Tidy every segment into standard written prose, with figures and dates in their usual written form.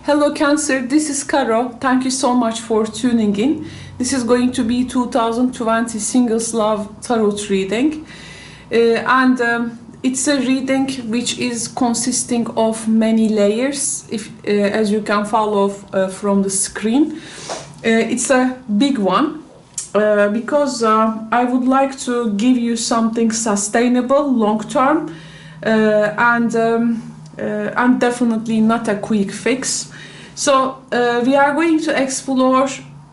Hello Cancer, this is Caro. Thank you so much for tuning in. This is going to be 2020 Singles Love Tarot reading. It's a reading which is consisting of many layers, as you can follow from the screen. It's a big one because I would like to give you something sustainable, long-term, and definitely not a quick fix. So we are going to explore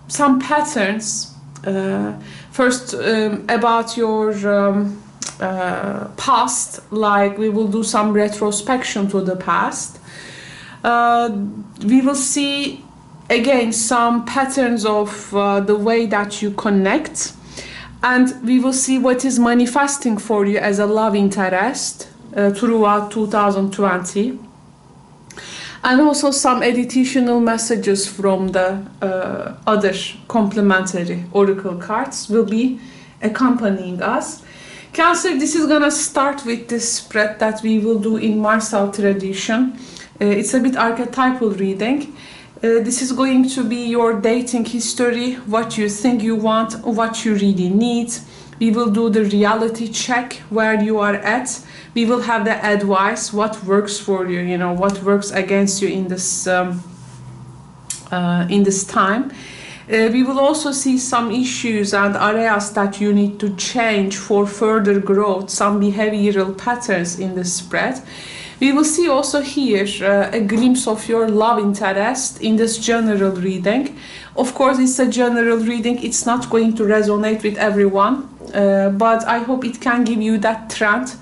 some patterns. First, about your past, like we will do some retrospection to the past. We will see again some patterns of the way that you connect, and we will see what is manifesting for you as a love interest throughout 2020. And also some additional messages from the other complementary oracle cards will be accompanying us. Cancer, this is gonna start with this spread that we will do in Martial tradition. It's a bit archetypal reading. This is going to be your dating history, what you think you want, what you really need. We will do the reality check, where you are at. We will have the advice, what works for you, you know, what works against you in this time. We will also see some issues and areas that you need to change for further growth, some behavioral patterns in the spread. We will see also here a glimpse of your love interest in this general reading. Of course, it's a general reading. It's not going to resonate with everyone, but I hope it can give you that trend,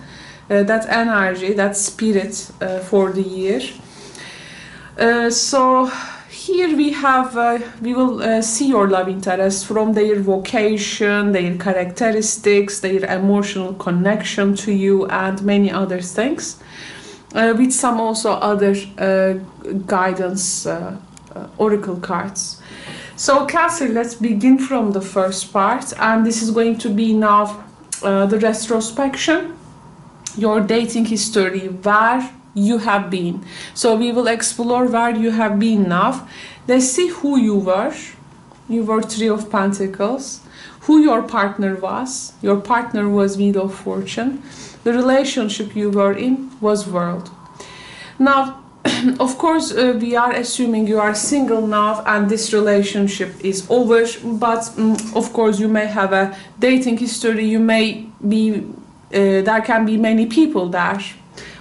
that energy, that spirit for the year. So here we have, we will see your love interest from their vocation, their characteristics, their emotional connection to you, and many other things, with some also other guidance oracle cards. So Cancer, let's begin from the first part, and this is going to be now the retrospection, your dating history, where you have been. So we will explore where you have been now. Let's see who you were. You were Three of Pentacles. Who your partner was. Your partner was Wheel of Fortune. The relationship you were in was World. Now, of course, we are assuming you are single now and this relationship is over, but of course you may have a dating history. You may be there can be many people there,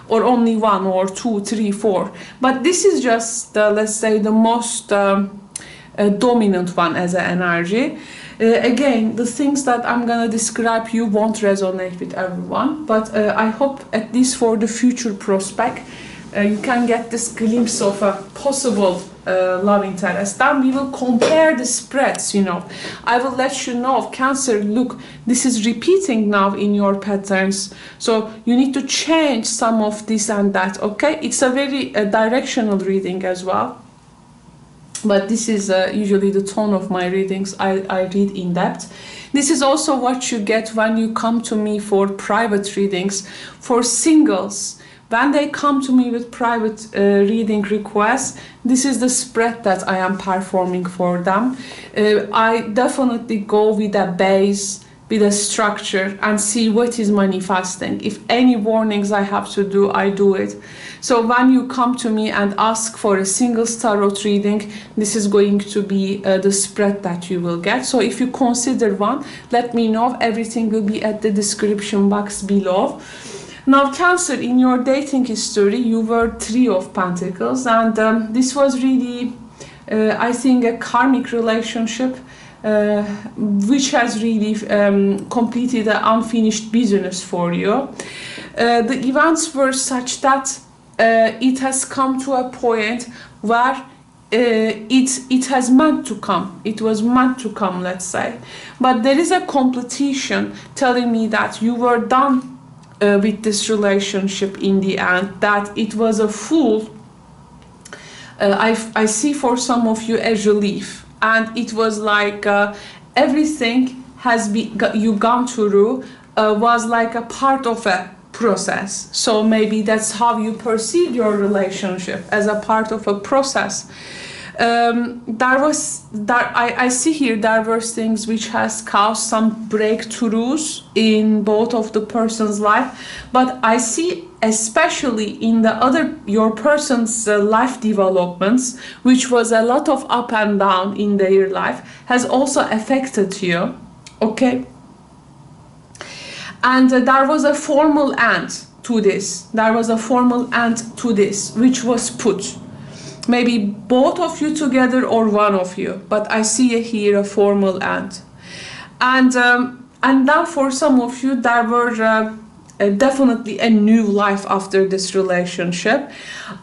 or only one or two, three, four. But this is just, let's say, the most dominant one as an energy. Again, the things that I'm gonna describe you won't resonate with everyone, but I hope at least for the future prospect, you can get this glimpse of a possible love interest. Then we will compare the spreads, you know. I will let you know, Cancer, look, this is repeating now in your patterns. So you need to change some of this and that, okay? It's a very directional reading as well. But this is usually the tone of my readings. I read in depth. This is also what you get when you come to me for private readings. For singles, when they come to me with private reading requests, this is the spread that I am performing for them. I definitely go with a base, with a structure, and see what is manifesting. If any warnings I have to do, I do it. So when you come to me and ask for a singles tarot reading, this is going to be the spread that you will get. So if you consider one, let me know. Everything will be at the description box below. Now, Cancer, in your dating history, you were Three of Pentacles, and this was really, I think, a karmic relationship, which has really completed an unfinished business for you. The events were such that it has come to a point where it has meant to come. It was meant to come, let's say. But there is a completion telling me that you were done with this relationship in the end, that it was a full, I see for some of you a relief, and it was like everything has been you gone through was like a part of a process. So maybe that's how you perceive your relationship, as a part of a process. I see here there were things which has caused some breakthroughs in both of the person's life, but I see especially in your person's life developments, which was a lot of up and down in their life, has also affected you. Okay. And there was a formal end to this. There was a formal end to this, which was put. Maybe both of you together or one of you, but I see here a formal end. And then for some of you, there were definitely a new life after this relationship.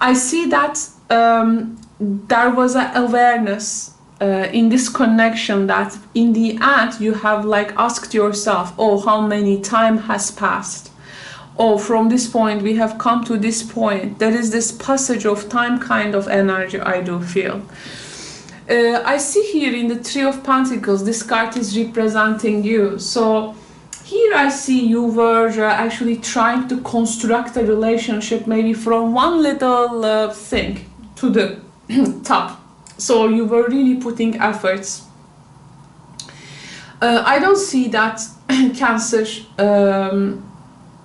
I see that there was an awareness in this connection that in the end you have like asked yourself, oh, how many time has passed? Oh, from this point we have come to this point. There is this passage of time kind of energy I do feel. I see here in the Three of Pentacles, this card is representing you. So here I see you were actually trying to construct a relationship maybe from one little thing to the top. So you were really putting efforts. I don't see that Cancer.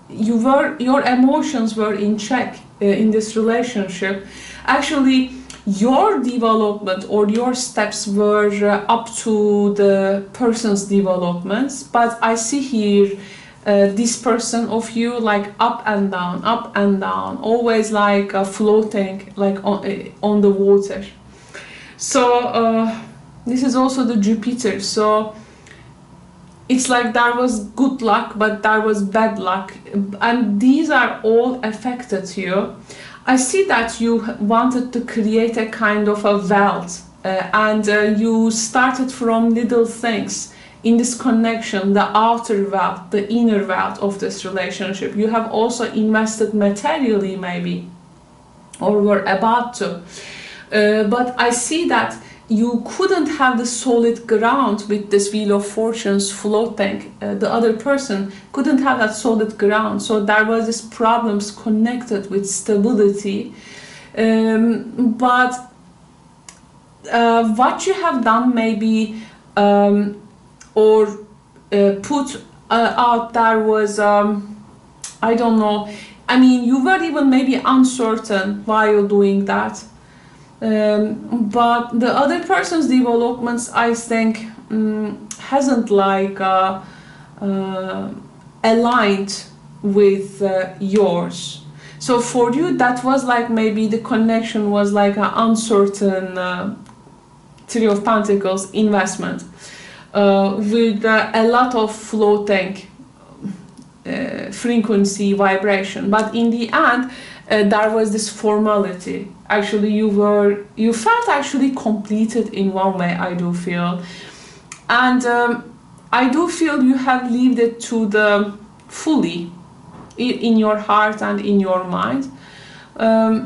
Your emotions were in check in this relationship. Actually, your development or your steps were up to the person's developments, but I see here this person of you like up and down, always like floating like on the water. So this is also the Jupiter. So it's like there was good luck, but there was bad luck, and these are all affected you. I see that you wanted to create a kind of a wealth, and you started from little things in this connection, the outer wealth, the inner wealth of this relationship. You have also invested materially maybe, or were about to. But I see that you couldn't have the solid ground with this Wheel of Fortunes floating. The other person couldn't have that solid ground. So there was this problems connected with stability. But what you have done maybe or put out there was, I don't know. I mean, you were even maybe uncertain while doing that. But the other person's developments, I think, hasn't like aligned with yours. So for you, that was like maybe the connection was like an uncertain Three of Pentacles investment with a lot of floating frequency vibration. But in the end, there was this formality. Actually, you felt actually completed in one way, I do feel. And I do feel you have lived it to the fully in your heart and in your mind. At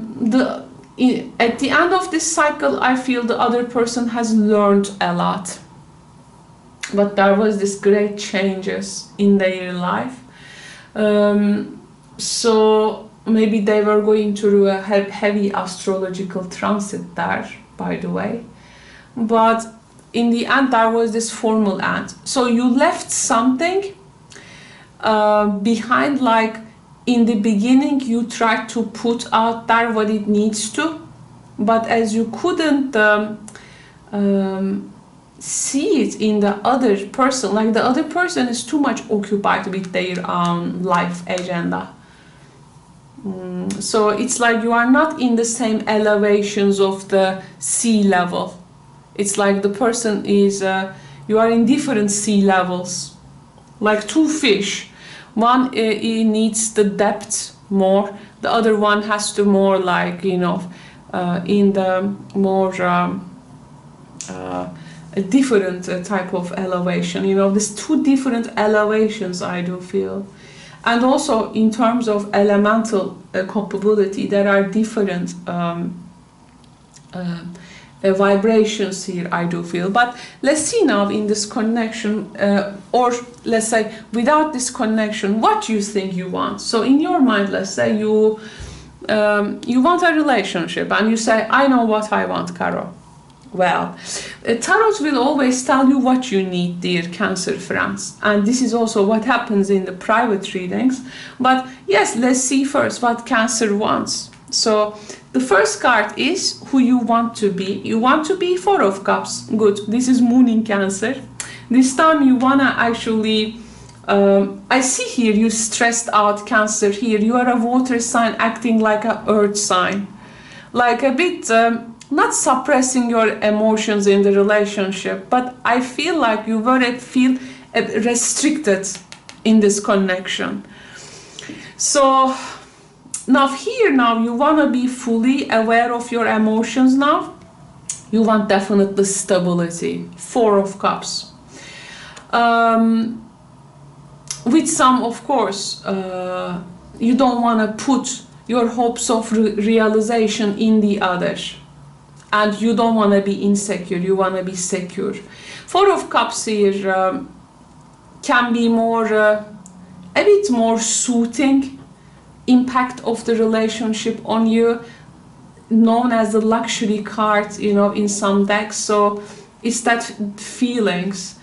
the end of this cycle, I feel the other person has learned a lot. But there was this great changes in their life. So maybe they were going through a heavy astrological transit there, by the way. But in the end, there was this formal end. So you left something behind, like in the beginning, you tried to put out there what it needs to, but as you couldn't see it in the other person, like the other person is too much occupied with their own life agenda. So it's like you are not in the same elevations of the sea level. It's like the person is, you are in different sea levels, like two fish. One it needs the depth more, the other one has to more like, you know, in the more a different type of elevation. You know, there's two different elevations, I do feel. And also in terms of elemental capability, there are different vibrations here, I do feel. But let's see now in this connection, or let's say without this connection, what you think you want. So in your mind, let's say you want a relationship and you say, I know what I want, Caro. Well, tarot will always tell you what you need, dear Cancer friends, and this is also what happens in the private readings. But yes, let's see first what Cancer wants. So the first card is who you want to be. You want to be Four of Cups. Good. This is Moon in Cancer. This time you wanna actually I see here you stressed out, Cancer. Here you are a water sign acting like a earth sign, like a bit not suppressing your emotions in the relationship, but I feel like you feel restricted in this connection. So now here, now you want to be fully aware of your emotions now. You want definitely stability. Four of Cups. With some, of course, you don't want to put your hopes of realization in the other. And you don't want to be insecure, you want to be secure. Four of Cups here can be more, a bit more soothing impact of the relationship on you, known as the luxury card, you know, in some decks. So it's that feelings.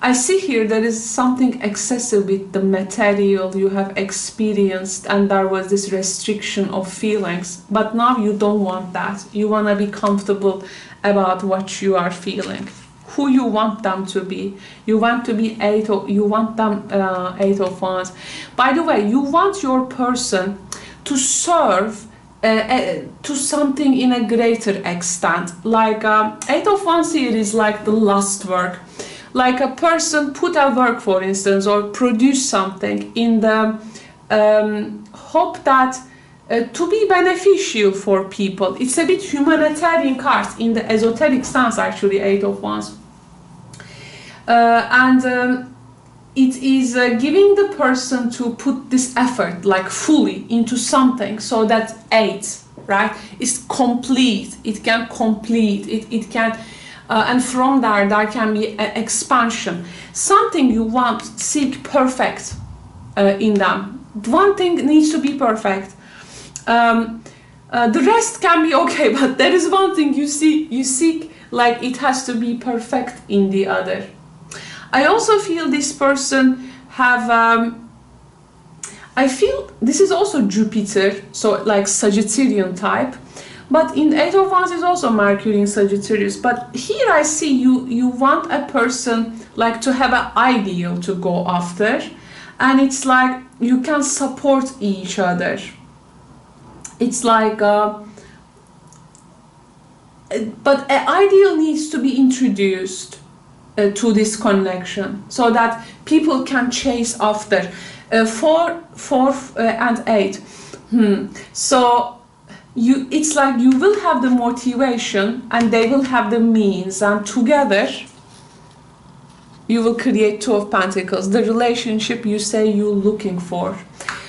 I see here there is something excessive with the material you have experienced, and there was this restriction of feelings, but now you don't want that. You want to be comfortable about what you are feeling, who you want them to be. You want to be Eight of Wands. By the way, you want your person to serve to something in a greater extent. Like Eight of Wands here is like the last work. Like a person put a work, for instance, or produce something in the hope that to be beneficial for people. It's a bit humanitarian card in the esoteric sense, actually, Eight of Wands. It is giving the person to put this effort, like fully, into something, so that eight, right, is complete. It can complete. It can. And from there can be an expansion. Something you want, seek perfect in them. One thing needs to be perfect. The rest can be okay, but there is one thing you seek, like it has to be perfect in the other. I also feel this person have, I feel this is also Jupiter, so like Sagittarian type. But in Eight of Wands is also Mercury in Sagittarius. But here I see you want a person like to have an ideal to go after. And it's like you can support each other. It's like, but an ideal needs to be introduced to this connection so that people can chase after. 4 and 8. So it's like you will have the motivation and they will have the means, and together you will create Two of Pentacles, the relationship you say you're looking for.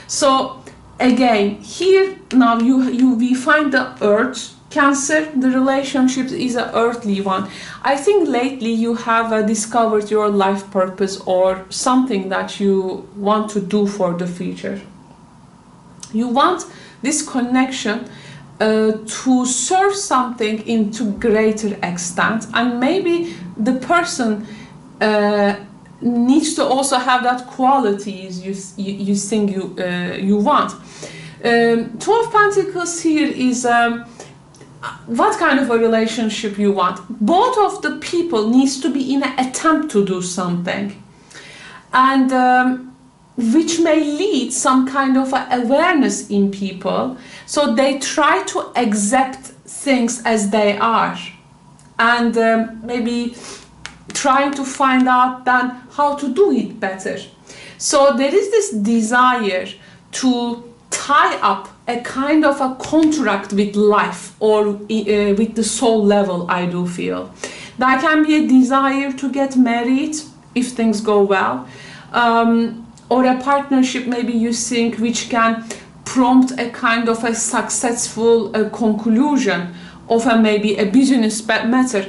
So again, here now we find the Earth, Cancer. The relationship is an earthly one. I think lately you have discovered your life purpose or something that you want to do for the future. You want this connection to serve something into greater extent, and maybe the person needs to also have that qualities you think you want. Two of Pentacles here is what kind of a relationship you want. Both of the people needs to be in an attempt to do something, and which may lead some kind of awareness in people, so they try to accept things as they are, and maybe trying to find out then how to do it better. So there is this desire to tie up a kind of a contract with life, or with the soul level, I do feel. There can be a desire to get married if things go well, or a partnership maybe you think which can prompt a kind of a successful conclusion often maybe a business matter,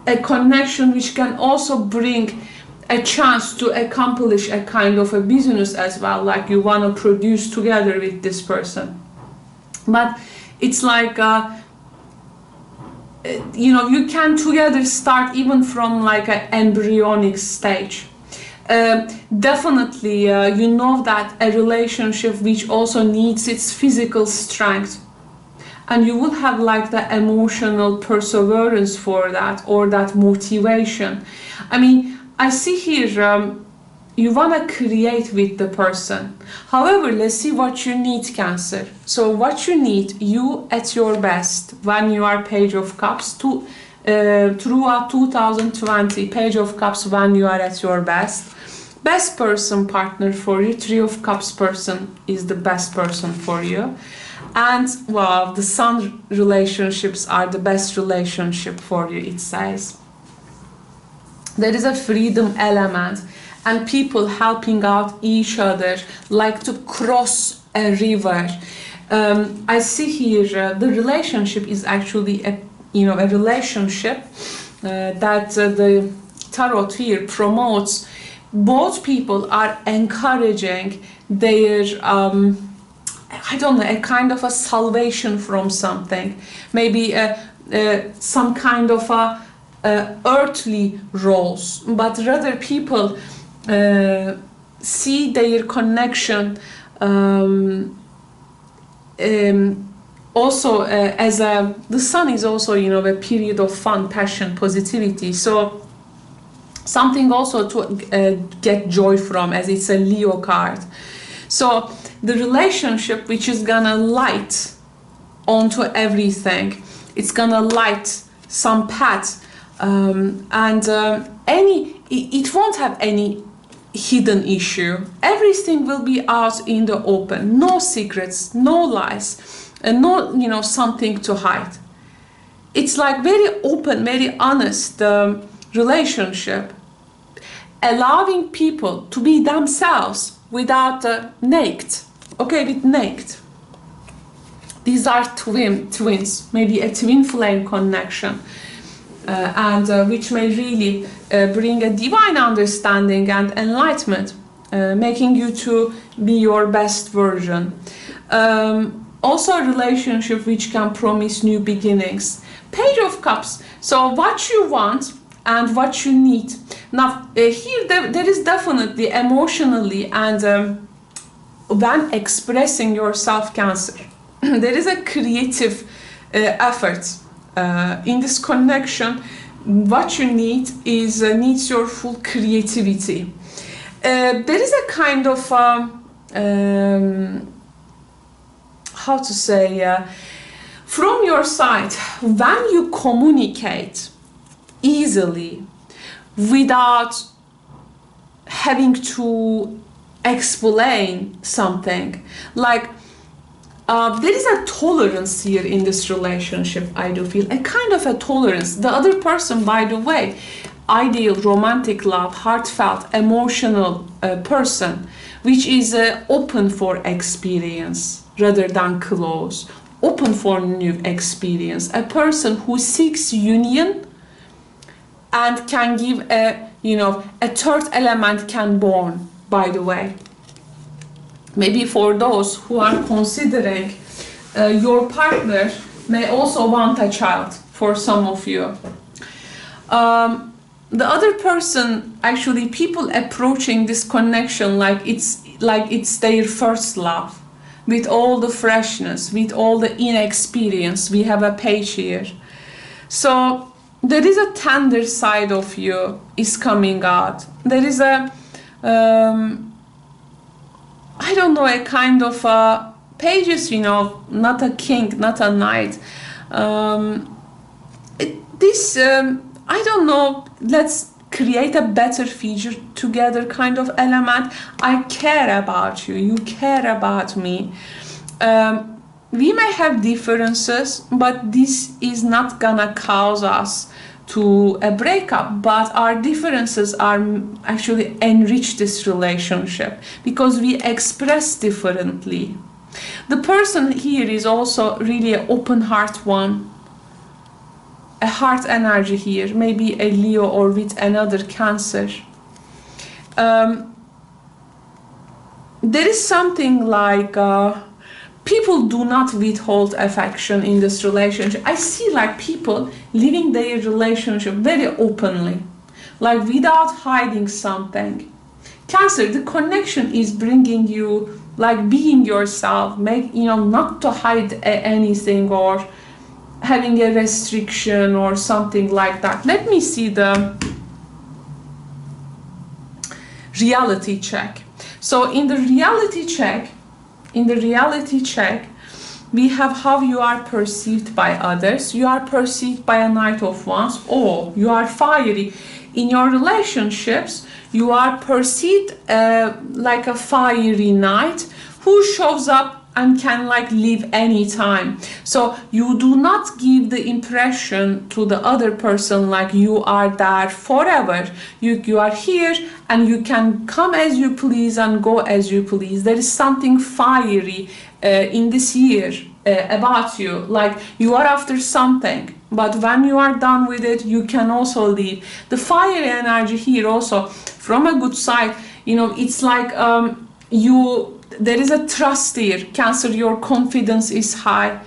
a connection which can also bring a chance to accomplish a kind of a business as well, like you want to produce together with this person. But it's like you know, you can together start even from like an embryonic stage. Definitely you know that a relationship which also needs its physical strength, and you will have like the emotional perseverance for that, or that motivation. I mean, I see here you want to create with the person. However, let's see what you need, Cancer. So what you need, you at your best when you are Page of Cups, throughout 2020, Page of Cups when you are at your best. Best person partner for you, Three of Cups person is the best person for you. And well, the Sun relationships are the best relationship for you, it says. There is a freedom element and people helping out each other, like to cross a river. I see here the relationship is actually a relationship that the tarot here promotes. Both people are encouraging their I don't know, a kind of a salvation from something, maybe some kind of a earthly roles, but rather people see their connection also as the Sun is also, you know, a period of fun, passion, positivity. So something also to get joy from, as it's a Leo card. So the relationship which is gonna light onto everything, it's gonna light some path, it won't have any hidden issue. Everything will be out in the open, no secrets, no lies, and no, you know, something to hide. It's like very open, very honest relationship, allowing people to be themselves without naked. Okay, with naked. These are twins, maybe a twin flame connection, and which may really bring a divine understanding and enlightenment, making you to be your best version. Also a relationship which can promise new beginnings. Page of Cups, so what you want and what you need. Now here there is definitely emotionally and when expressing yourself, Cancer, there is a creative effort in this connection. What you need is needs your full creativity. There is a kind of how to say, from your side, when you communicate easily without having to explain something, like there is a tolerance here in this relationship. I do feel a kind of a tolerance. The other person, by the way, ideal romantic love, heartfelt, emotional person, which is open for experience rather than closed, open for new experience, a person who seeks union and can give a, you know, a third element can born, by the way. Maybe for those who are considering, your partner may also want a child, for some of you. The other person, actually people approaching this connection like it's their first love, with all the freshness, with all the inexperience. We have a page here. So there is a tender side of you is coming out. There is a I don't know, a kind of pages, you know, not a king, not a knight. I don't know, let's create a better future together kind of element. I care about you, you care about me. We may have differences, but this is not gonna cause us to a breakup, but our differences are actually enrich this relationship because we express differently. The person here is also really an open heart one, a heart energy here, maybe a Leo or with another Cancer. There is something like people do not withhold affection in this relationship. I see like people living their relationship very openly, like without hiding something. Cancer, the connection is bringing you like being yourself, not to hide anything or having a restriction or something like that. Let me see the reality check. So in the reality check, we have how you are perceived by others. You are perceived by a Knight of Wands, or you are fiery. In your relationships, you are perceived like a fiery knight who shows up and can like leave anytime. So you do not give the impression to the other person like you are there forever. You are here and you can come as you please and go as you please. There is something fiery in this year about you, like you are after something, but when you are done with it, you can also leave. The fiery energy here also, from a good side, it's like there is a trust here. Cancer, your confidence is high.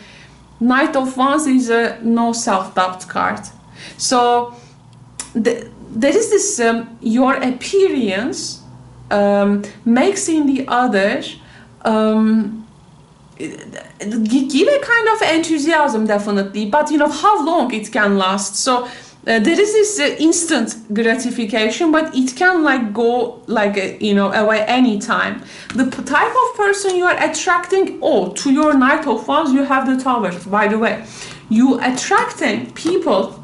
Knight of Wands is a no self-doubt card. So there is this, your appearance makes in the other give a kind of enthusiasm, definitely, but how long it can last. So there is this instant gratification, but it can like go like away anytime. The type of person you are attracting, to your Knight of Wands you have the Tower, by the way. You attracting people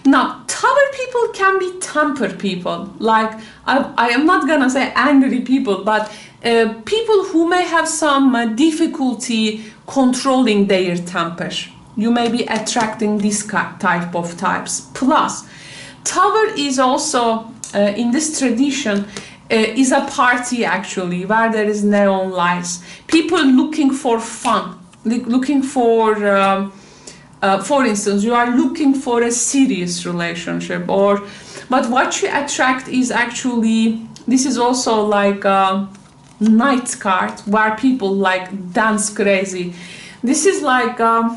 now, Tower people can be temper people. Like, I am not gonna say angry people, but people who may have some difficulty controlling their temper. You may be attracting this type of types. Plus, Tower is also, in this tradition, is a party actually, where there is neon lights. People looking for fun, looking for instance, you are looking for a serious relationship, but what you attract is actually, this is also like a night card where people like dance crazy. This is like, how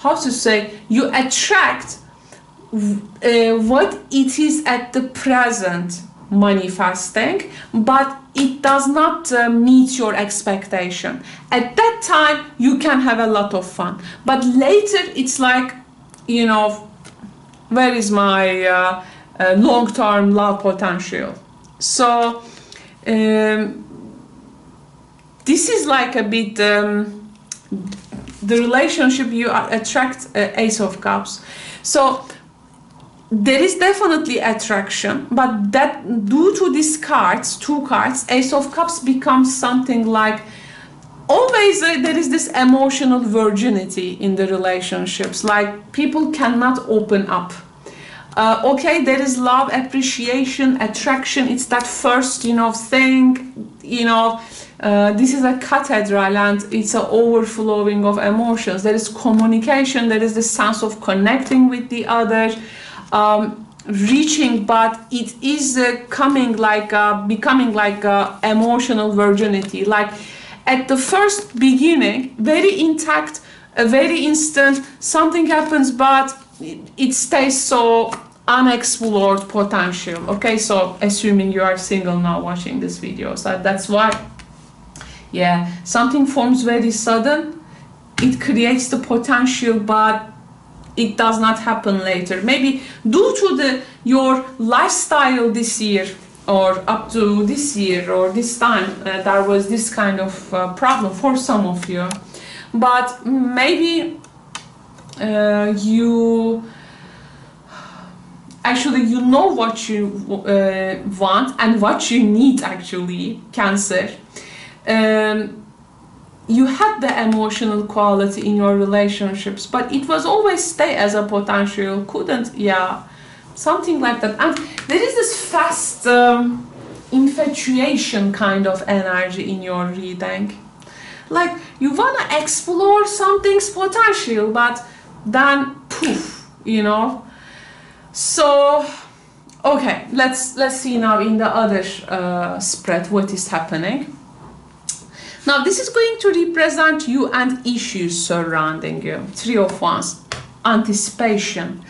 to say, you attract what it is at the present manifesting, but it does not meet your expectation. At that time you can have a lot of fun, but later it's like, where is my long-term love potential? So this is like a bit the relationship you attract, Ace of Cups. So there is definitely attraction, but that due to these cards, two cards, Ace of Cups becomes something like, always there is this emotional virginity in the relationships, like people cannot open up. Okay, there is love, appreciation, attraction, it's that first, thing, this is a cathedral and it's an overflowing of emotions. There is communication, there is the sense of connecting with the other, reaching, but it is becoming like emotional virginity. Like at the first beginning, very intact, very instant, something happens, but it stays so unexplored potential. Okay, so assuming you are single now watching this video, so that's why, yeah, something forms very sudden, it creates the potential, but it does not happen later. Maybe due to your lifestyle this year, or up to this year or this time, there was this kind of problem for some of you. But maybe you actually know what you want and what you need actually, Cancer. You had the emotional quality in your relationships, but it was always stay as a potential, couldn't, something like that. And there is this fast infatuation kind of energy in your reading. like you want to explore something's potential, but then poof, you know. So okay, let's see now in the other spread what is happening. Now this is going to represent you and issues surrounding you. Three of Wands, anticipation.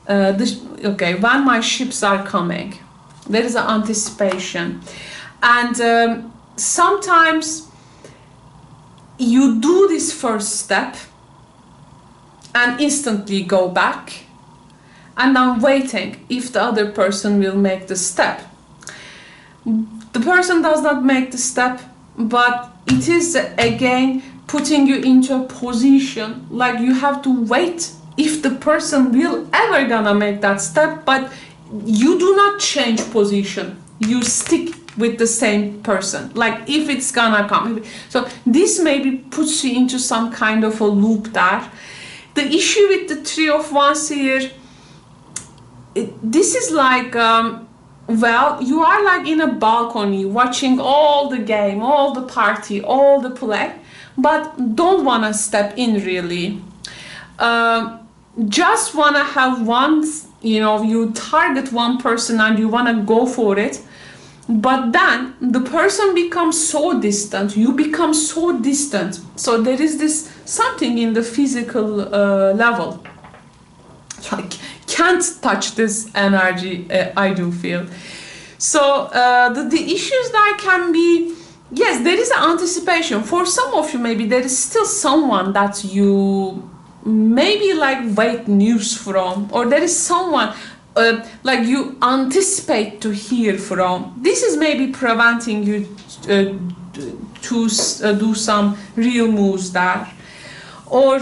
Okay, when my ships are coming, there is an anticipation, and sometimes you do this first step and instantly go back, and I'm waiting if the other person will make the step. The person does not make the step, but it is again putting you into a position like you have to wait if the person will ever gonna make that step, but you do not change position, you stick with the same person, like if it's gonna come. So this maybe puts you into some kind of a loop there. The issue with the Three of Wands here, this is like well, you are like in a balcony watching all the game, all the party, all the play, but don't want to step in really. Just want to have one, you know, you target one person and you want to go for it, but then the person becomes so distant, you become so distant. So there is this something in the physical level, like can't touch this energy, I do feel. So the issues that can be, yes, there is an anticipation. For some of you, maybe there is still someone that you maybe like wait news from, or there is someone like you anticipate to hear from. This is maybe preventing you to do some real moves there. Or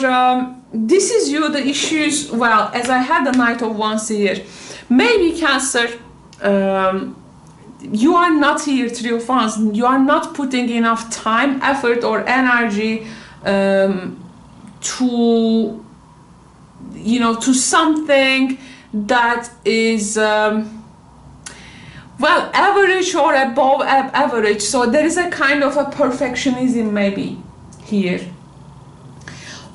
this is you, the issues, well, as I had the Knight of Wands here, maybe Cancer, you are not here, Three of Wands, you are not putting enough time, effort or energy to, you know, to something that is well, average or above average. So there is a kind of a perfectionism maybe here,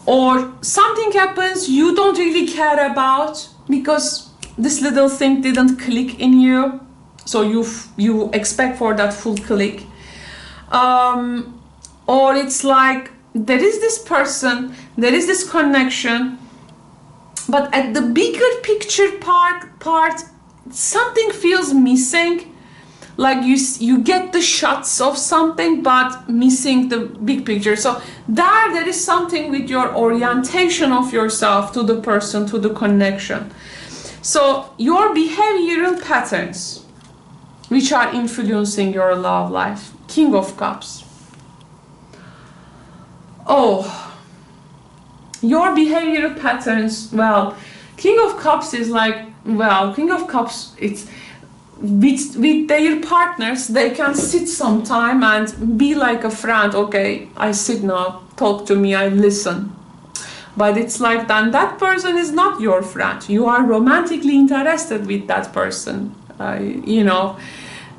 or something happens you don't really care about because this little thing didn't click in you, so you expect for that full click, or it's like there is this person, there is this connection, but at the bigger picture part something feels missing, like you get the shots of something but missing the big picture. So there is something with your orientation of yourself to the person, to the connection. So your behavioral patterns which are influencing your love life. King of Cups. Oh, your behavioral patterns, well, King of Cups is like, well, King of Cups, it's with their partners, they can sit sometime and be like a friend. Okay, I sit now, talk to me, I listen. But it's like then that person is not your friend. You are romantically interested with that person, you know.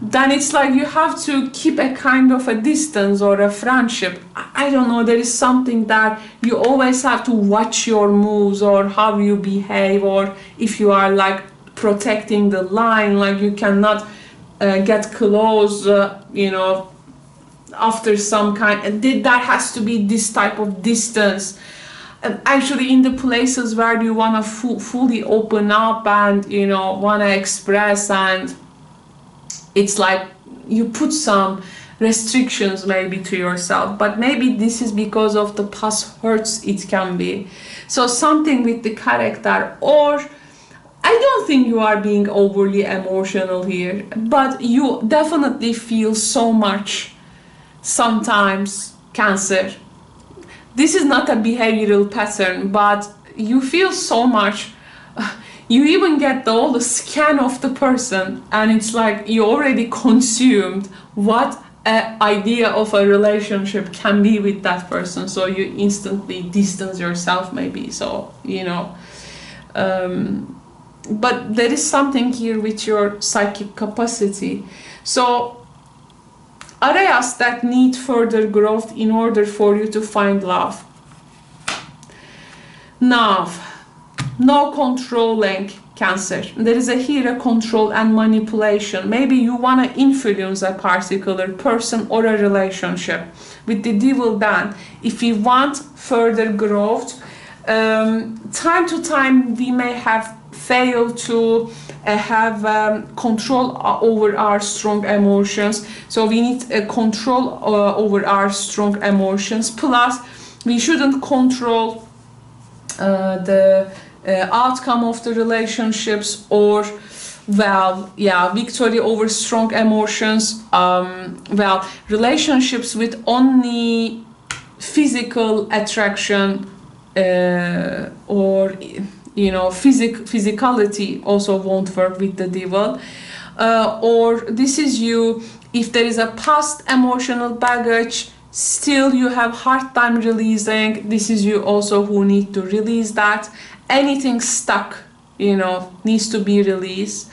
Then it's like you have to keep a kind of a distance or a friendship. I don't know, there is something that you always have to watch your moves or how you behave, or if you are like protecting the line, like you cannot get close, you know, after some kind, that has to be this type of distance. Actually in the places where you want to fully open up and, you know, want to express, and it's like you put some restrictions maybe to yourself, but maybe this is because of the past hurts, it can be. So something with the character, or I don't think you are being overly emotional here, but you definitely feel so much sometimes, Cancer. This is not a behavioral pattern, but you feel so much. You even get all the scan of the person, and it's like you already consumed what an idea of a relationship can be with that person, so you instantly distance yourself maybe. So, you know, but there is something here with your psychic capacity. So areas that need further growth in order for you to find love. Now, no controlling, Cancer. There is here a control and manipulation. Maybe you want to influence a particular person or a relationship. With the devil, then, if you want further growth, time to time we may have failed to have control over our strong emotions. So we need control over our strong emotions. Plus, we shouldn't control the outcome of the relationships, or victory over strong emotions. Relationships with only physical attraction or physicality also won't work with the devil. Or this is you, if there is a past emotional baggage still you have hard time releasing, this is you also who need to release that. Anything stuck, needs to be released.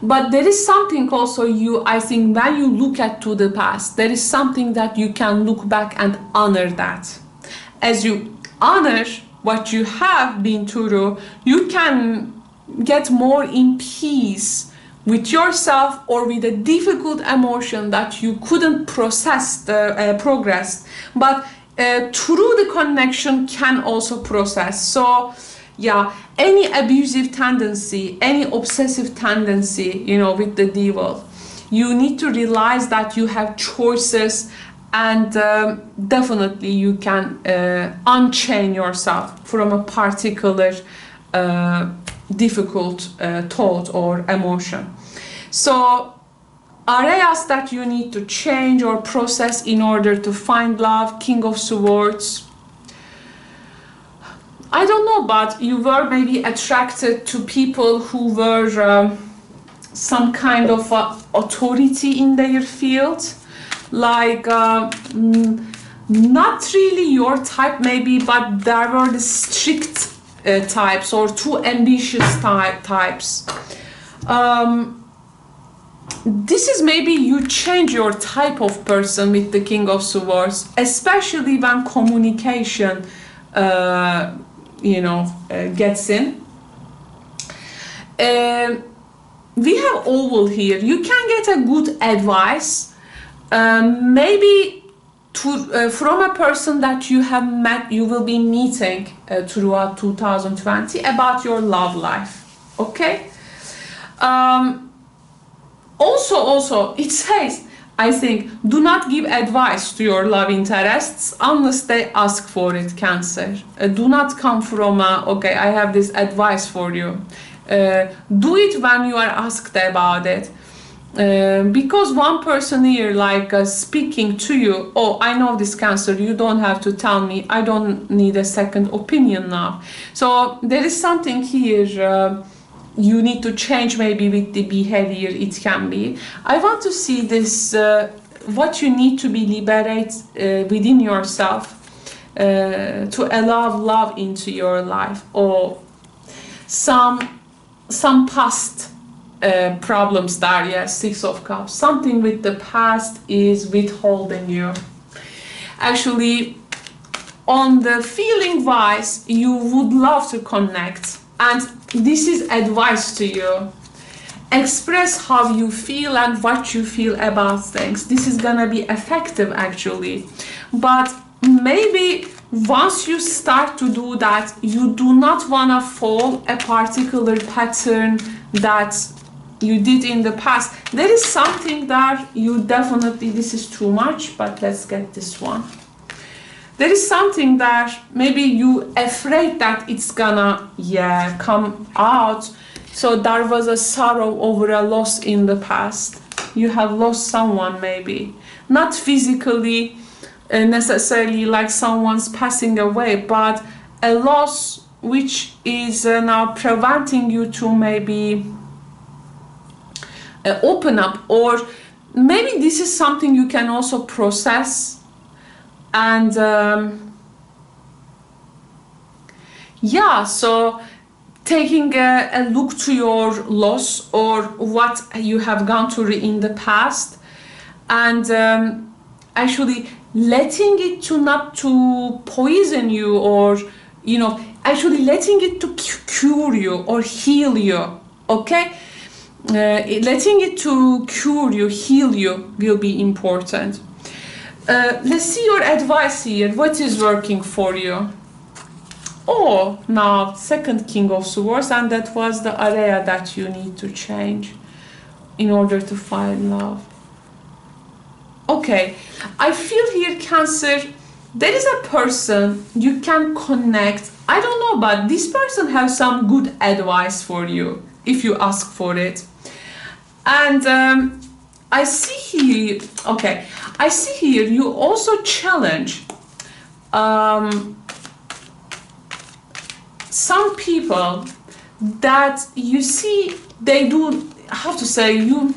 But there is something also I think when you look to the past, there is something that you can look back and honor that. As you honor what you have been through, you can get more in peace with yourself or with a difficult emotion that you couldn't progress, but through the connection can also process. So any abusive tendency, any obsessive tendency, with the devil, you need to realize that you have choices, and definitely you can unchain yourself from a particular difficult thought or emotion. So areas that you need to change or process in order to find love, King of Swords. I don't know, but you were maybe attracted to people who were some kind of authority in their field, like not really your type maybe, but there were the strict types or too ambitious types. This is maybe you change your type of person with the King of Swords, especially when communication gets in. We have oval here. You can get a good advice, maybe from a person that you have met, you will be meeting throughout 2020 about your love life. Okay. Also, it says, I think, do not give advice to your love interests unless they ask for it, Cancer. Do not come from, okay, I have this advice for you. Do it when you are asked about it. Because one person here, speaking to you, oh, I know this, Cancer, you don't have to tell me, I don't need a second opinion now. So there is something here you need to change maybe with the behavior, it can be. I want to see this, what you need to be liberated within yourself to allow love into your life, or some past problems there. Yes, Six of Cups. Something with the past is withholding you. Actually, on the feeling wise, you would love to connect, and this is advice to you. Express how you feel and what you feel about things. This is gonna be effective actually, but maybe once you start to do that, you do not wanna follow a particular pattern that you did in the past. There is something that you definitely, this is too much, but let's get this one. There is something that maybe you afraid that it's gonna come out. So there was a sorrow over a loss in the past. You have lost someone maybe, not physically necessarily like someone's passing away, but a loss which is now preventing you to maybe open up, or maybe this is something you can also process. And so taking a look to your loss or what you have gone through in the past, and actually letting it to not to poison you, or actually letting it to cure you or heal you. Okay, letting it to cure you, heal you will be important. Let's see your advice here. What is working for you? Oh, now second King of Swords, and that was the area that you need to change in order to find love. Okay, I feel here, Cancer, there is a person you can connect. I don't know, but this person has some good advice for you if you ask for it. And I see here, okay, I see here you also challenge some people that you see they do, how to say, you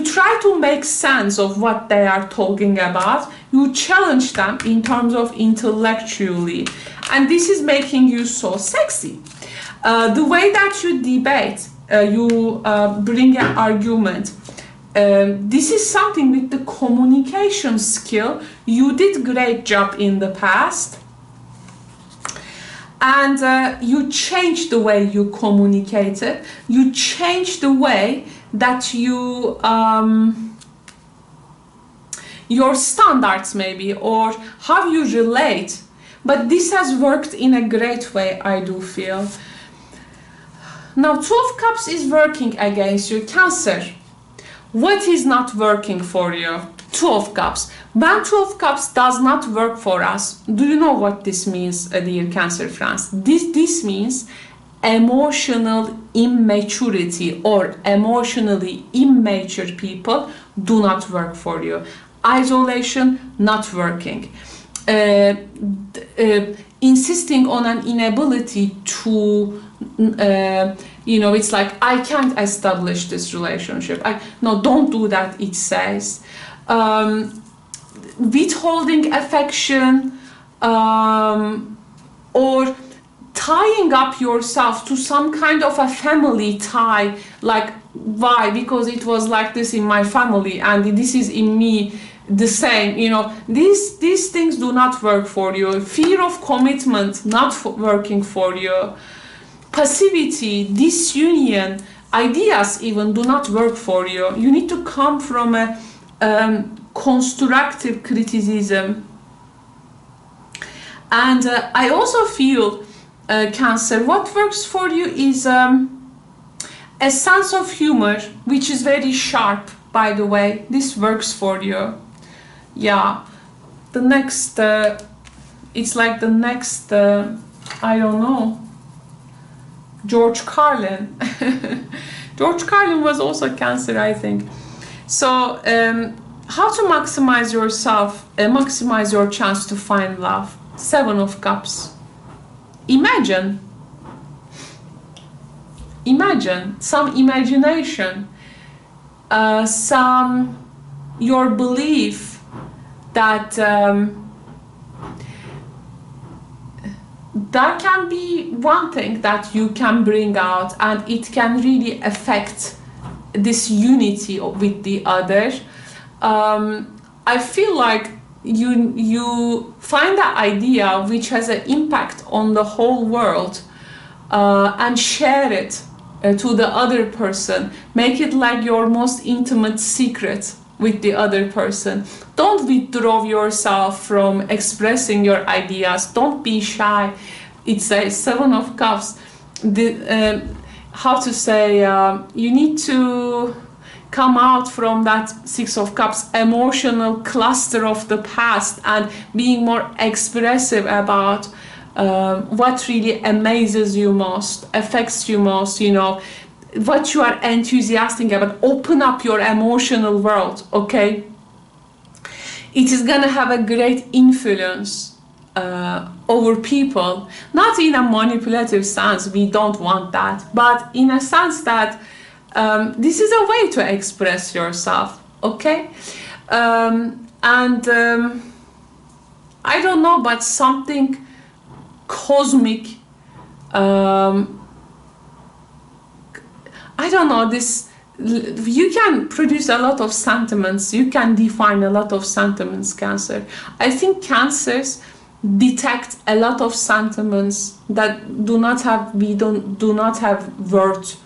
try to make sense of what they are talking about. You challenge them in terms of intellectually, and this is making you so sexy. The way that you debate, you bring an argument. This is something with the communication skill. You did great job in the past, and you changed the way you communicated. You changed the way that you your standards maybe, or how you relate, but this has worked in a great way, I do feel. Now 2 of Cups is working against you, Cancer. What is not working for you? 2 of Cups. When 2 of Cups does not work for us, do you know what this means, dear Cancer friends? This means emotional immaturity, or emotionally immature people do not work for you. Isolation, not working. Insisting on an inability to it's like, I can't establish this relationship. No, don't do that, it says. Withholding affection, or tying up yourself to some kind of a family tie, like, why? Because it was like this in my family and this is in me the same, these things do not work for you. Fear of commitment, not working for you. Passivity, disunion, ideas even do not work for you. You need to come from a constructive criticism. And I also feel, Cancer, what works for you is a sense of humor, which is very sharp, by the way. This works for you. Yeah, the next, it's like the next, I don't know, George Carlin. George Carlin was also Cancer, I think. So, how to maximize yourself, maximize your chance to find love? 7 of Cups. Imagine some imagination, your belief that that can be one thing that you can bring out, and it can really affect this unity with the other. I feel like you find that idea which has an impact on the whole world, and share it to the other person. Make it like your most intimate secret with the other person. Don't withdraw yourself from expressing your ideas. Don't be shy. It's a 7 of Cups. How to say, you need to come out from that 6 of Cups emotional cluster of the past and being more expressive about what really amazes you most, affects you most, what you are enthusiastic about. Open up your emotional world, okay? It is gonna have a great influence over people, not in a manipulative sense, we don't want that, but in a sense that this is a way to express yourself, okay? I don't know, but something cosmic I don't know, this, you can produce a lot of sentiments, you can define a lot of sentiments, Cancer. I think Cancers detect a lot of sentiments that do not have, do not have words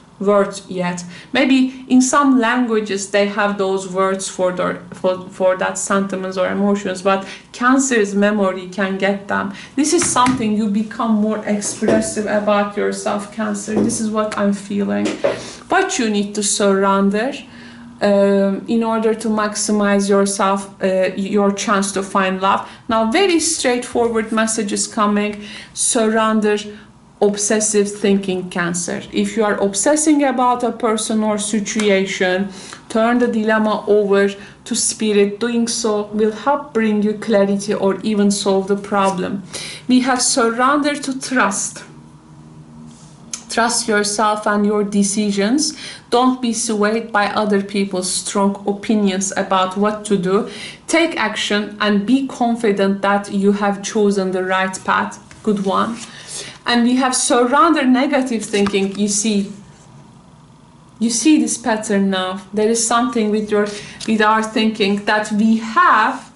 yet. Maybe in some languages they have those words for that sentiments or emotions, but Cancer's memory can get them. This is something you become more expressive about yourself, Cancer. This is what I'm feeling. But you need to surrender in order to maximize yourself, your chance to find love. Now, very straightforward messages coming. Surrender obsessive thinking, Cancer. If you are obsessing about a person or situation, turn the dilemma over to Spirit. Doing so will help bring you clarity or even solve the problem. We have surrender to trust. Trust yourself and your decisions. Don't be swayed by other people's strong opinions about what to do. Take action and be confident that you have chosen the right path. Good one. And we have surrender negative thinking. You see this pattern now. There is something with our thinking that we have.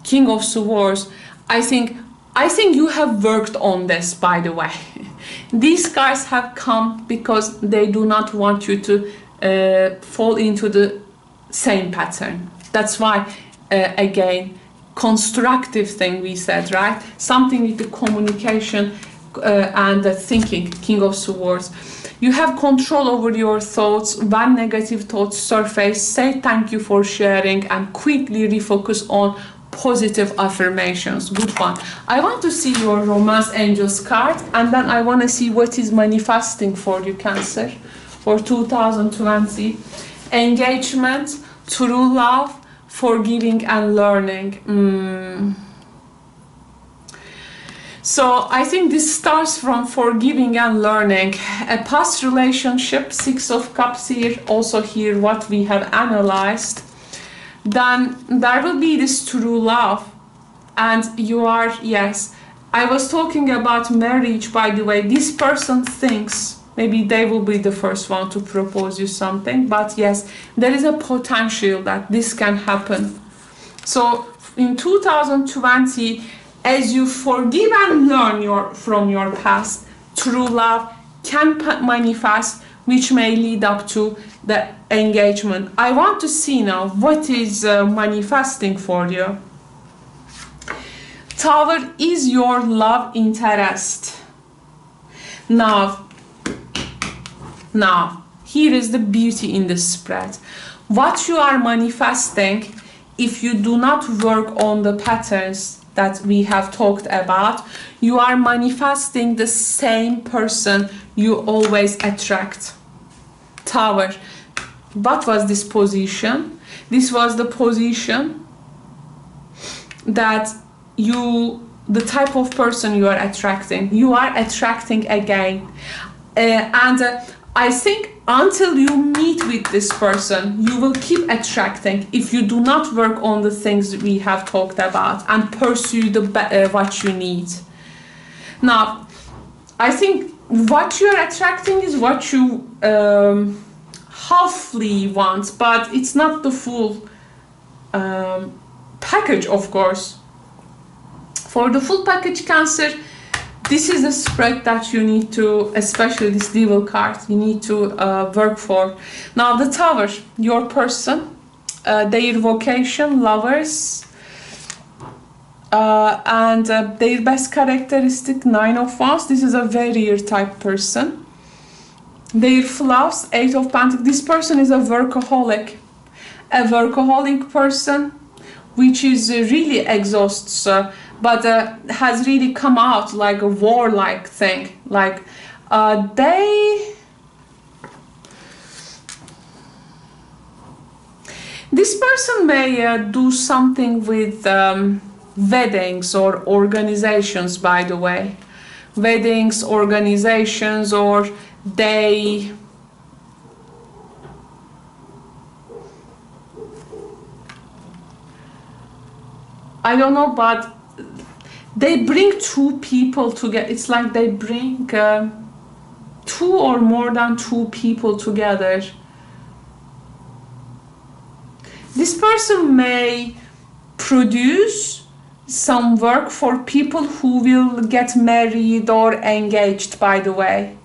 King of Swords. I think you have worked on this, by the way. These cards have come because they do not want you to fall into the same pattern. That's why, again, constructive thing we said, right? Something with the communication and the thinking, King of Swords. You have control over your thoughts. When negative thoughts surface, say thank you for sharing and quickly refocus on positive affirmations. Good one. I want to see your Romance Angels card, and then I want to see what is manifesting for you, Cancer, for 2020. Engagement, true love, forgiving and learning. So I think this starts from forgiving and learning. A past relationship, Six of Cups here, also here what we have analyzed. Then there will be this true love, and you are, yes, I was talking about marriage, by the way. This person thinks maybe they will be the first one to propose you something, but yes, there is a potential that this can happen. So in 2020, as you forgive and learn from your past, true love can manifest, which may lead up to the engagement. I want to see now what is manifesting for you. Tower is your love interest. Now, here is the beauty in the spread. What you are manifesting, if you do not work on the patterns that we have talked about, you are manifesting the same person you always attract. Tower. What was this position? This was the position that the type of person you are attracting. You are attracting again. I think until you meet with this person, you will keep attracting if you do not work on the things we have talked about and pursue what you need. Now, I think what you are attracting is what you halfly want, but it's not the full package, of course. For the full package, Cancer, this is a spread that you need to, especially this Devil card, you need to work for. Now, the Tower, your person, their vocation, lovers, and their best characteristic, Nine of Wands. This is a very rare type person. Their flaws, Eight of Pentacles. This person is a workaholic person, which is really exhausts, but has really come out like a warlike thing. Like this person may do something with weddings or organizations, by the way. Weddings, organizations, or they I don't know, but they bring two people together. It's like they bring two two or more than two people together. This person may produce some work for people who will get married or engaged, by the way.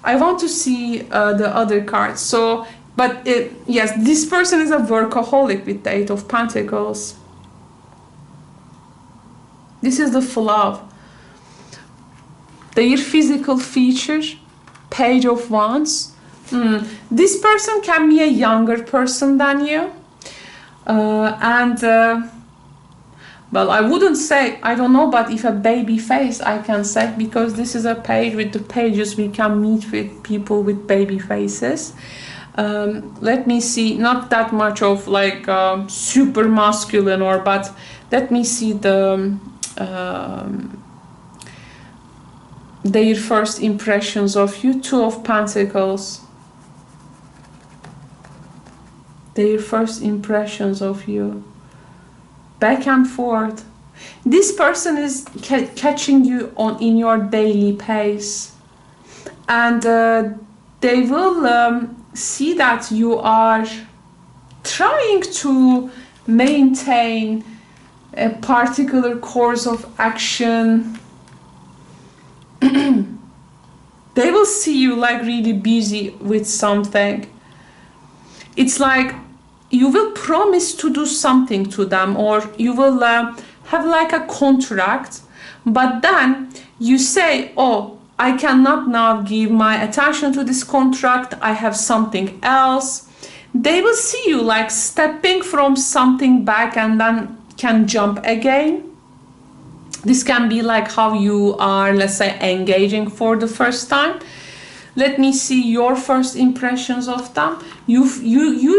I want to see the other cards. So, but yes, this person is a workaholic with the Eight of Pentacles. This is the flaw. Their physical features, Page of Wands. This person can be a younger person than you. Well, I wouldn't say, I don't know, but if a baby face, I can say, because this is a page with the pages, we can meet with people with baby faces. Let me see, not that much of like super masculine, or, but let me see the their first impressions of you. Two of Pentacles. Their first impressions of you. Back and forth. This person is catching you in your daily pace, and they will see that you are trying to maintain a particular course of action. They will see you like really busy with something. It's like you will promise to do something to them, or you will have like a contract, but then you say, oh, I cannot now give my attention to this contract, I have something else. They will see you like stepping from something back and then can jump again. This can be like how you are, let's say, engaging for the first time. Let me see your first impressions of them. You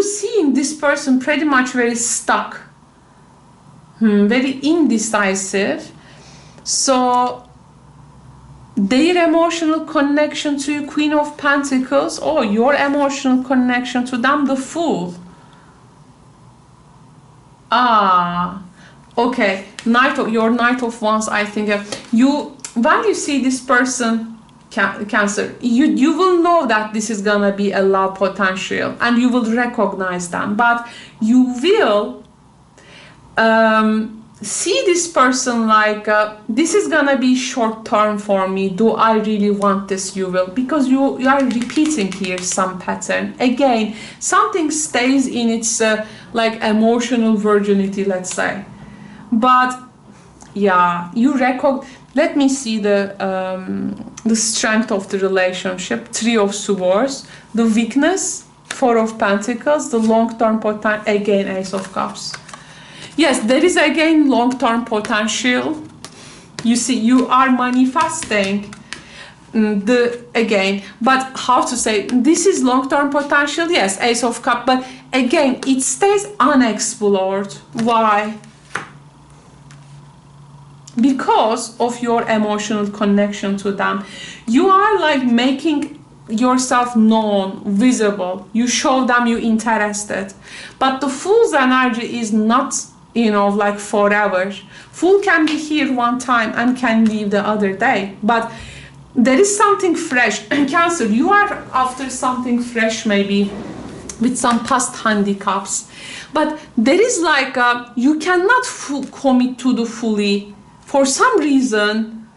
seeing this person pretty much very stuck, very indecisive. So their emotional connection to you, Queen of Pentacles, or your emotional connection to them, the Fool. Okay, your Knight of Wands. I think when you see this person, Cancer, you will know that this is gonna be a love potential, and you will recognize them, but you will see this person like this is gonna be short term for me. Do I really want this? You will, because you are repeating here some pattern again. Something stays in its like emotional virginity, let's say, but yeah, you recognize. Let me see the strength of the relationship. Three of Swords, the weakness, Four of Pentacles, the long-term potential, again Ace of Cups. Yes, there is again long-term potential. You see, you are manifesting but how to say, this is long-term potential, yes, Ace of Cups, but again, it stays unexplored. Why? Because of your emotional connection to them. You are like making yourself known, visible. You show them you're interested. But the Fool's energy is not, like forever. Fool can be here one time and can leave the other day. But there is something fresh. And Cancer, you are after something fresh, maybe with some past handicaps. But there is like you cannot commit to the fully. For some reason,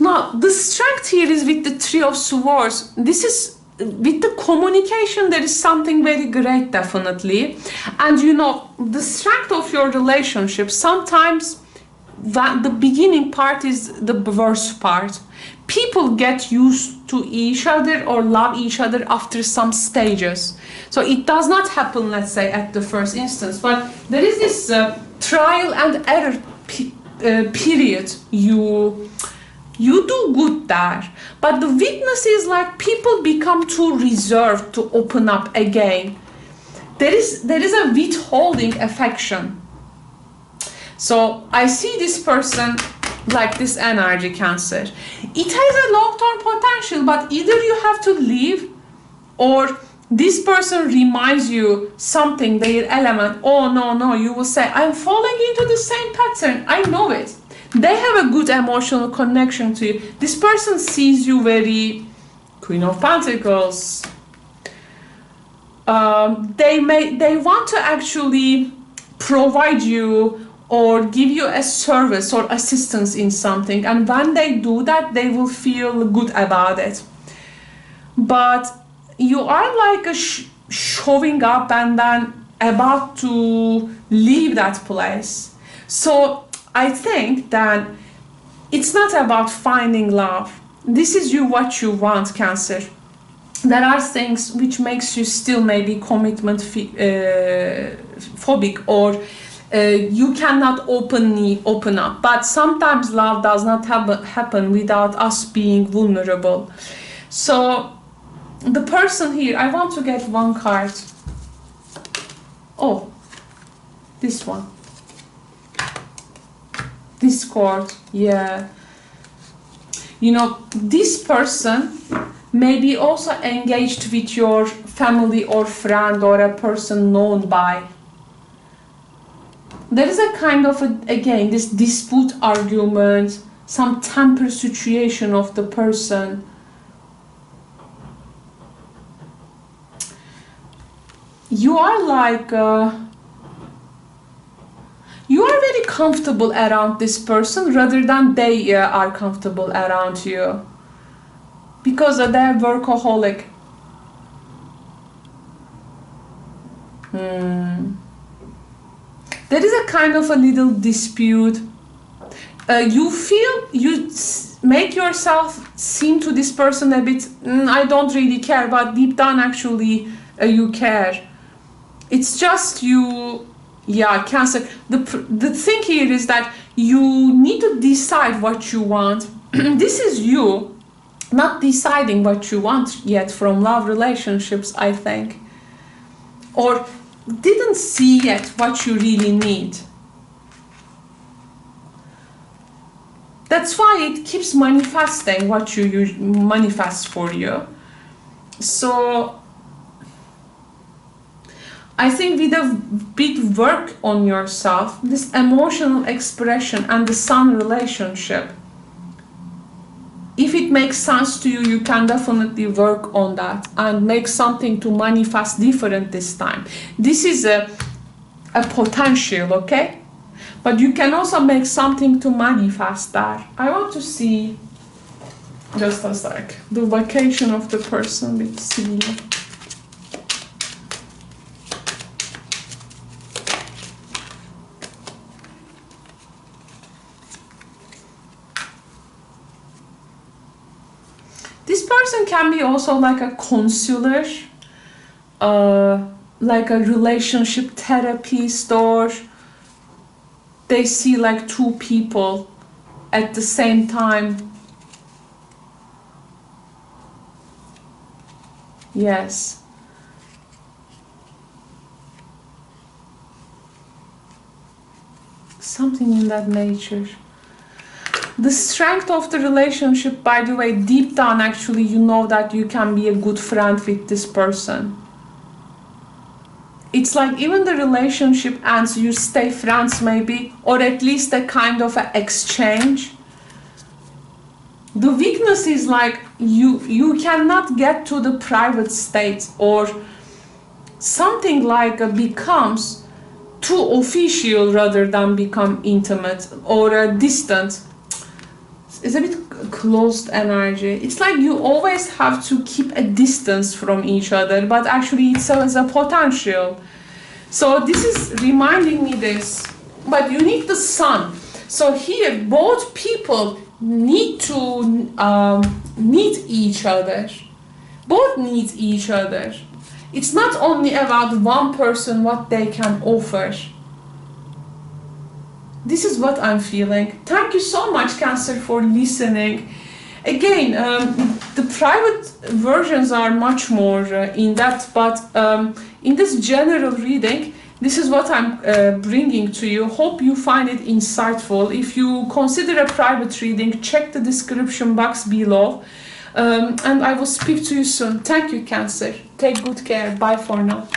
now the strength here is with the Three of Swords. This is with the communication, there is something very great, definitely. And the strength of your relationship, sometimes the beginning part is the worst part. People get used to each other or love each other after some stages. So it does not happen, let's say, at the first instance, but there is this trial and error period. You do good there, but the weakness is like people become too reserved to open up again. There is a withholding affection. So I see this person like this energy, Cancer. It has a long-term potential, but either you have to leave, or this person reminds you something, their element. Oh no, you will say, I'm falling into the same pattern. I know it. They have a good emotional connection to you. This person sees you very Queen of Pentacles. They want to actually provide you or give you a service or assistance in something, and when they do that, they will feel good about it. But you are like showing up and then about to leave that place. So I think that it's not about finding love. This is what you want, Cancer. There are things which makes you still maybe commitment phobic, or you cannot openly open up. But sometimes love does not happen without us being vulnerable. So the person here, I want to get one card. Oh, this one. Discord, yeah. You know, this person may be also engaged with your family or friend or a person known by. There is a kind of, again, this dispute, argument, some temper situation of the person. You are like, you are very comfortable around this person rather than they are comfortable around you. Because they're workaholic. There is a kind of a little dispute. You feel, you make yourself seem to this person a bit, I don't really care, but deep down actually you care. It's just you, yeah, Cancer. The thing here is that you need to decide what you want. This is you not deciding what you want yet from love relationships, I think. Or didn't see yet what you really need. That's why it keeps manifesting what you manifest for you. So I think with a big work on yourself, this emotional expression and the sun relationship, if it makes sense to you, you can definitely work on that and make something to manifest different this time. This is a potential, okay? But you can also make something to manifest that. I want to see, just a sec, the vacation of the person with C. This person can be also like a counselor, like a relationship therapist, or they see like two people at the same time. Yes. Something in that nature. The strength of the relationship, by the way, deep down actually you know that you can be a good friend with this person. It's like even the relationship ends, you stay friends maybe, or at least a kind of an exchange. The weakness is like you cannot get to the private state, or something like becomes too official rather than become intimate or distant. It's a bit closed energy. It's like you always have to keep a distance from each other, but actually it's a potential. So this is reminding me this, but you need the sun. So here both people need to need each other. Both need each other. It's not only about one person, what they can offer. This is what I'm feeling. Thank you so much, Cancer, for listening. Again, the private versions are much more in depth, but in this general reading, this is what I'm bringing to you. Hope you find it insightful. If you consider a private reading, check the description box below. And I will speak to you soon. Thank you, Cancer. Take good care. Bye for now.